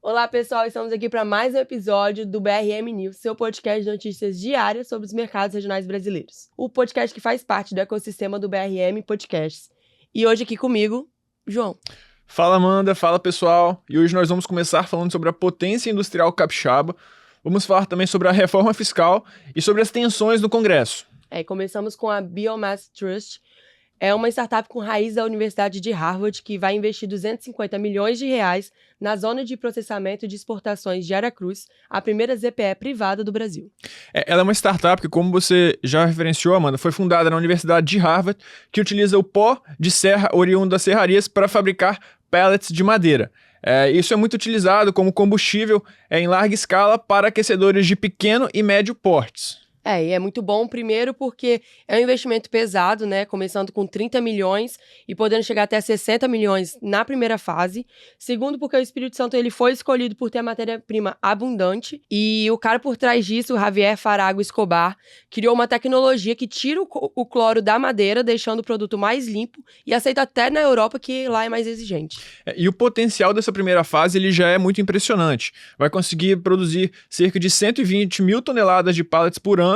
Olá, pessoal, estamos aqui para mais um episódio do BRM News, seu podcast de notícias diárias sobre os mercados regionais brasileiros. O podcast que faz parte do ecossistema do BRM Podcasts. E hoje aqui comigo, João. Fala, Amanda, fala, pessoal. E hoje nós vamos começar falando sobre a potência industrial capixaba. Vamos falar também sobre a reforma fiscal e sobre as tensões no Congresso. Começamos com a Biomass Trust. É uma startup com raiz da Universidade de Harvard que vai investir 250 milhões de reais na zona de processamento de exportações de Aracruz, a primeira ZPE privada do Brasil. Ela é uma startup que, como você já referenciou, Amanda, foi fundada na Universidade de Harvard, que utiliza o pó de serra oriundo das serrarias para fabricar pellets de madeira. Isso é muito utilizado como combustível em larga escala para aquecedores de pequeno e médio portes. E é muito bom, primeiro, porque é um investimento pesado, né? Começando com 30 milhões e podendo chegar até 60 milhões na primeira fase. Segundo, porque o Espírito Santo ele foi escolhido por ter matéria-prima abundante. E o cara por trás disso, o Javier Farago Escobar, criou uma tecnologia que tira o cloro da madeira, deixando o produto mais limpo e aceita até na Europa, que lá é mais exigente. E o potencial dessa primeira fase ele já é muito impressionante. Vai conseguir produzir cerca de 120 mil toneladas de pallets por ano.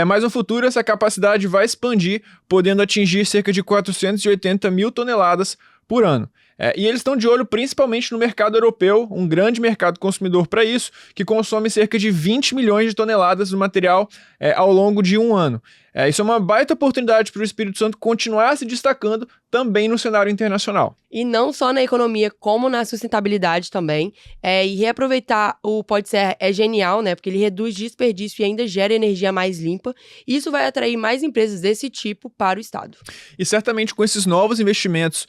Mas no futuro essa capacidade vai expandir, podendo atingir cerca de 480 mil toneladas por ano. E eles estão de olho principalmente no mercado europeu, um grande mercado consumidor para isso, que consome cerca de 20 milhões de toneladas do material ao longo de um ano. Isso é uma baita oportunidade para o Espírito Santo continuar se destacando também no cenário internacional. E não só na economia, como na sustentabilidade também. E reaproveitar o pó de serra é genial, né? Porque ele reduz desperdício e ainda gera energia mais limpa. E isso vai atrair mais empresas desse tipo para o estado. E certamente com esses novos investimentos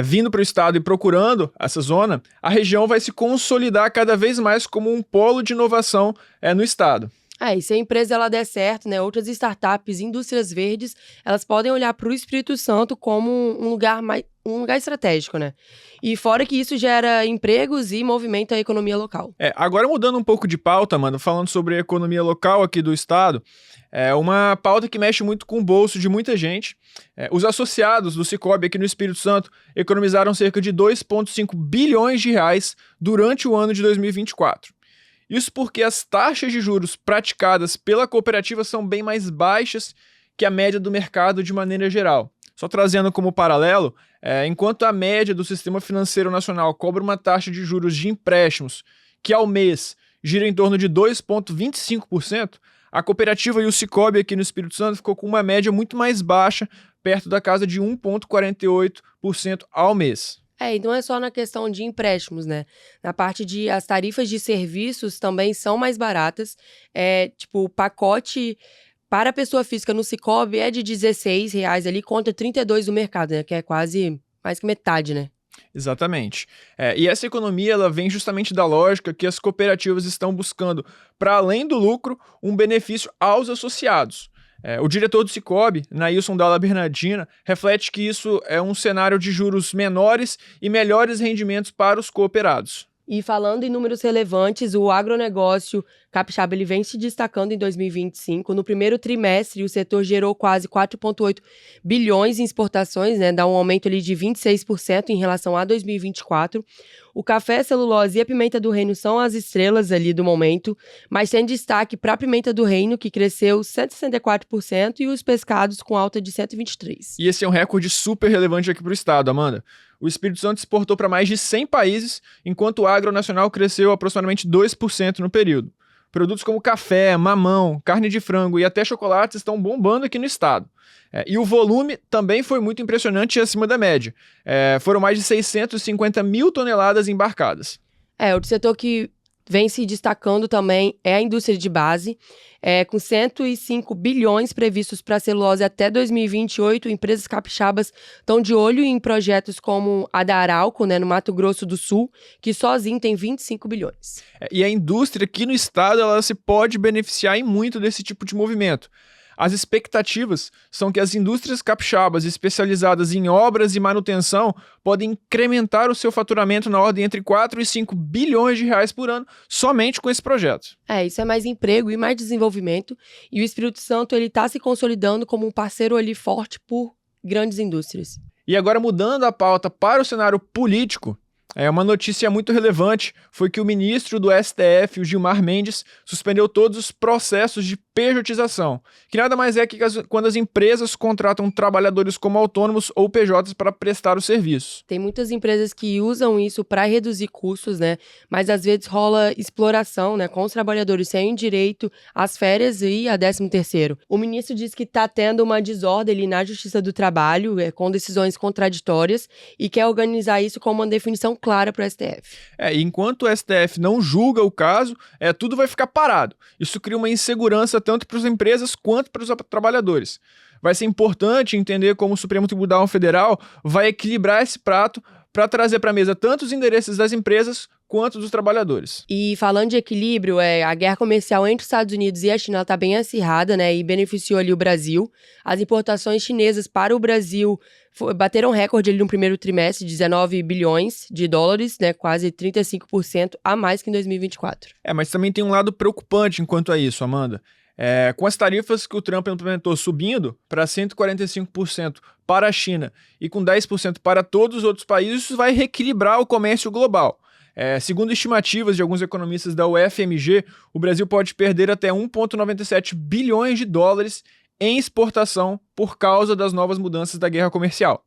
vindo para o estado e procurando essa zona, a região vai se consolidar cada vez mais como um polo de inovação no estado. E se a empresa ela der certo, né, outras startups, indústrias verdes, elas podem olhar para o Espírito Santo como um lugar estratégico, né? E fora que isso gera empregos e movimenta a economia local. Agora mudando um pouco de pauta, mano, falando sobre a economia local aqui do estado, uma pauta que mexe muito com o bolso de muita gente. Os associados do Sicoob aqui no Espírito Santo economizaram cerca de 2,5 bilhões de reais durante o ano de 2024. Isso porque as taxas de juros praticadas pela cooperativa são bem mais baixas que a média do mercado de maneira geral. Só trazendo como paralelo, enquanto a média do sistema financeiro nacional cobra uma taxa de juros de empréstimos que ao mês gira em torno de 2,25%, a cooperativa e o Sicoob aqui no Espírito Santo ficou com uma média muito mais baixa, perto da casa de 1,48% ao mês. E não é só na questão de empréstimos, né? Na parte de as tarifas de serviços também são mais baratas. O pacote para a pessoa física no Sicoob é de R$16 ali, contra R$32 do mercado, né? Que é quase mais que metade, né? Exatamente. E essa economia ela vem justamente da lógica que as cooperativas estão buscando, para além do lucro, um benefício aos associados. O diretor do Sicoob, Nailson Dalla Bernardina, reflete que isso é um cenário de juros menores e melhores rendimentos para os cooperados. E falando em números relevantes, o agronegócio capixaba ele vem se destacando em 2025. No primeiro trimestre, o setor gerou quase 4,8 bilhões em exportações, né? Dá um aumento ali de 26% em relação a 2024. O café, a celulose e a pimenta do reino são as estrelas ali do momento, mas tem destaque para a pimenta do reino, que cresceu 164%, e os pescados com alta de 123%. E esse é um recorde super relevante aqui para o estado, Amanda. O Espírito Santo exportou para mais de 100 países, enquanto o agro nacional cresceu aproximadamente 2% no período. Produtos como café, mamão, carne de frango e até chocolates estão bombando aqui no estado. E o volume também foi muito impressionante e acima da média. Foram mais de 650 mil toneladas embarcadas. Outro setor que vem se destacando também é a indústria de base, com 105 bilhões previstos para a celulose até 2028. Empresas capixabas estão de olho em projetos como a da Arauco, né, no Mato Grosso do Sul, que sozinho tem 25 bilhões. E a indústria aqui no estado ela se pode beneficiar em muito desse tipo de movimento. As expectativas são que as indústrias capixabas especializadas em obras e manutenção podem incrementar o seu faturamento na ordem entre 4 e 5 bilhões de reais por ano somente com esse projeto. Isso é mais emprego e mais desenvolvimento, e o Espírito Santo está se consolidando como um parceiro ali forte por grandes indústrias. E agora mudando a pauta para o cenário político, Uma notícia muito relevante foi que o ministro do STF, o Gilmar Mendes, suspendeu todos os processos de pejotização, que nada mais é que quando as empresas contratam trabalhadores como autônomos ou PJs para prestar os serviços. Tem muitas empresas que usam isso para reduzir custos, né? Mas às vezes rola exploração, né? Com os trabalhadores sem direito às férias e a 13º. O ministro disse que está tendo uma desordem ali na Justiça do Trabalho, com decisões contraditórias, e quer organizar isso com uma definição clara para o STF. Enquanto o STF não julga o caso, tudo vai ficar parado. Isso cria uma insegurança tanto para as empresas quanto para os trabalhadores. Vai ser importante entender como o Supremo Tribunal Federal vai equilibrar esse prato para trazer para a mesa tanto os interesses das empresas quanto dos trabalhadores. E falando de equilíbrio, a guerra comercial entre os Estados Unidos e a China está bem acirrada, né, e beneficiou ali o Brasil. As importações chinesas para o Brasil bateram recorde ali no primeiro trimestre, 19 bilhões de dólares, né, quase 35% a mais que em 2024. Mas também tem um lado preocupante enquanto a isso, Amanda. Com as tarifas que o Trump implementou subindo para 145% para a China e com 10% para todos os outros países, isso vai reequilibrar o comércio global. Segundo estimativas de alguns economistas da UFMG, o Brasil pode perder até 1,97 bilhões de dólares em exportação por causa das novas mudanças da guerra comercial.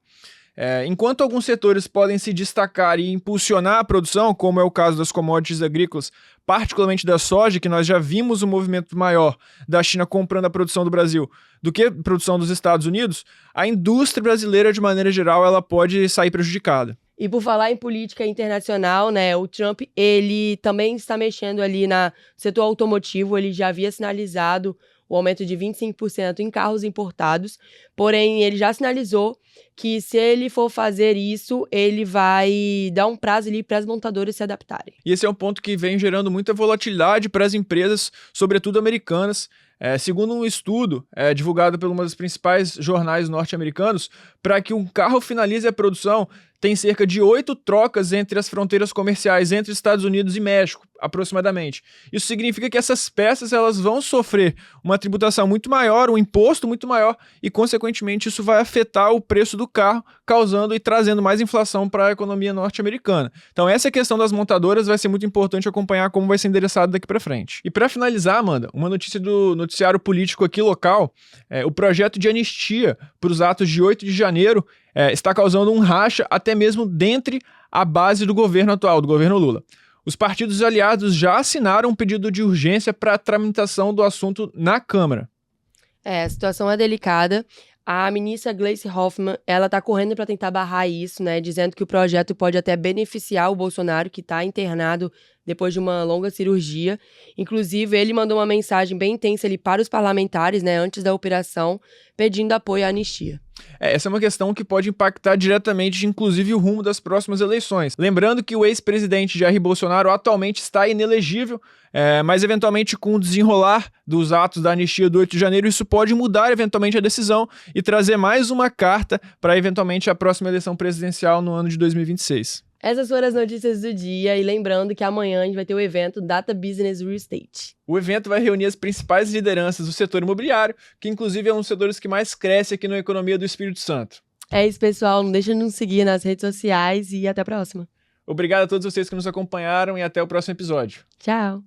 Enquanto alguns setores podem se destacar e impulsionar a produção, como é o caso das commodities agrícolas, particularmente da soja, que nós já vimos um movimento maior da China comprando a produção do Brasil do que a produção dos Estados Unidos, a indústria brasileira, de maneira geral, ela pode sair prejudicada. E por falar em política internacional, né, o Trump, ele também está mexendo ali no setor automotivo, ele já havia sinalizado o aumento de 25% em carros importados, porém ele já sinalizou que se ele for fazer isso, ele vai dar um prazo ali para as montadoras se adaptarem. E esse é um ponto que vem gerando muita volatilidade para as empresas, sobretudo americanas. Segundo um estudo divulgado por um dos principais jornais norte-americanos, para que um carro finalize a produção, tem cerca de 8 trocas entre as fronteiras comerciais entre Estados Unidos e México, aproximadamente. Isso significa que essas peças elas vão sofrer uma tributação muito maior, um imposto muito maior, e, consequentemente, isso vai afetar o preço do carro, causando e trazendo mais inflação para a economia norte-americana. Então, essa questão das montadoras vai ser muito importante acompanhar como vai ser endereçado daqui para frente. E para finalizar, Amanda, uma notícia do noticiário político aqui local, o projeto de anistia para os atos de 8 de janeiro está causando um racha até mesmo dentre a base do governo atual, do governo Lula. Os partidos aliados já assinaram um pedido de urgência para a tramitação do assunto na Câmara. A situação é delicada. A ministra Gleisi Hoffmann, ela tá correndo para tentar barrar isso, né, dizendo que o projeto pode até beneficiar o Bolsonaro, que está internado depois de uma longa cirurgia. Inclusive, ele mandou uma mensagem bem intensa ali para os parlamentares, né, antes da operação, pedindo apoio à anistia. Essa é uma questão que pode impactar diretamente, inclusive, o rumo das próximas eleições. Lembrando que o ex-presidente Jair Bolsonaro atualmente está inelegível, mas eventualmente com o desenrolar dos atos da anistia do 8 de janeiro, isso pode mudar eventualmente a decisão e trazer mais uma carta para eventualmente a próxima eleição presidencial no ano de 2026. Essas foram as notícias do dia, e lembrando que amanhã a gente vai ter o evento Data Business Real Estate. O evento vai reunir as principais lideranças do setor imobiliário, que inclusive é um dos setores que mais cresce aqui na economia do Espírito Santo. É isso, pessoal. Não deixa de nos seguir nas redes sociais e até a próxima. Obrigado a todos vocês que nos acompanharam e até o próximo episódio. Tchau!